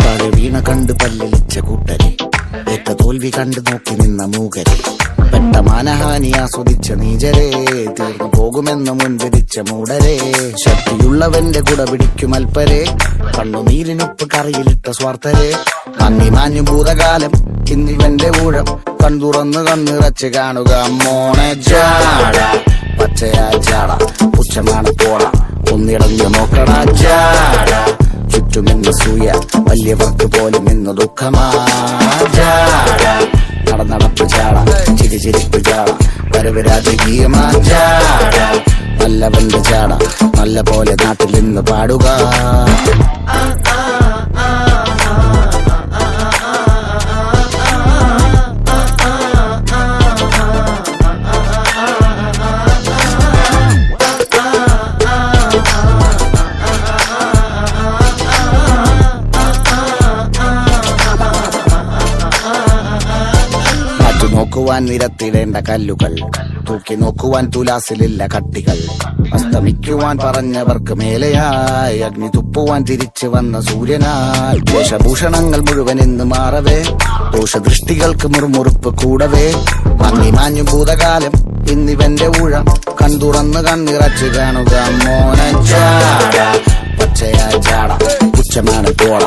താഴെ വീണ കണ്ട് പല്ലിച്ച കൂട്ടരെ, ഏറ്റ തോൽവി കണ്ട് നോക്കി നിന്ന മൂകരെ, പെട്ട മാനഹാനി ആസ്വദിച്ച നീചരെ, തീർന്നു പോകുമെന്ന് മുൻവിധിച്ച മൂടരെ, ശക്തിയുള്ളവന്റെ കുട പിടിക്കും അൽപ്പരെ, കണ്ണുനീരിനൊപ്പ് കറിയിലിട്ട സ്വാർത്ഥരെ, നന്ദി മാഞ്ഞു ഭൂതകാലം ഇന്നിവന്റെ ഊഴം, കൺതുറന്ന് കണ്ണിറച്ച് കാണുക മോണെ ജാട, പച്ചയായ ചാട പുച്ഛമാണ് പോട, ഒന്നിടഞ്ഞു നോക്കട ജാട, ചുറ്റുമെന്ന് സൂയ വലിയവർക്ക് പോലും ഇന്ന് ദുഃഖമാ ജാട, നടപ്പ് ചാട ചിരിച്ചിരിപ്പ് ചാട, വരവ് രാജകീയമാ ജാട, നല്ലവന്റെ ചാട നല്ല പോലെ നാട്ടിൽ നിന്ന് പാടുക. നോക്കുവാൻ നിരത്തിടേണ്ട കല്ലുകൾ, തൂക്കി നോക്കുവാൻ തുലാസിലില്ല കട്ടികൾ, അസ്തമിക്കുവാൻ പറഞ്ഞവർക്ക് മേലെയായി അഗ്നി തുപ്പുവാൻ തിരിച്ചു വന്ന സൂര്യനായി, വേഷഭൂഷണങ്ങൾ മുഴുവൻ ഇന്ന് മാറവേ, ദോഷദൃഷ്ടികൾക്ക് മുറുമുറുപ്പ് കൂടവേ, മങ്ങി മാഞ്ഞു ഭൂതകാലം ഇന്നിവന്റെ ഊഴം, കൺതുറന്ന് കണ്ണിറച്ച് കാണുക മോനെ ചാട, പച്ചയായ ചാട പുച്ഛമാണ് പോള,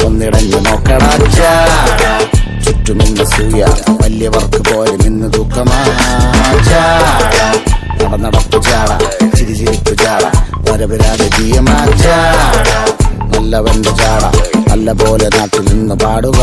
ഒന്നിടഞ്ഞു നോക്കട ചാട, ചുറ്റുമിന്ന് സൂയ വലിയവർക്ക് പോലും ഇന്ന് ദുഃഖമാ ചാട, നടപ്പ് ചാട ചിരിച്ചിരിപ്പ് ചാട, വരവ് രാജകീയമാ ചാട, നല്ലവന്റെ ചാട നല്ല പോലെ നാട്ടിൽ നിന്ന് പാടുക.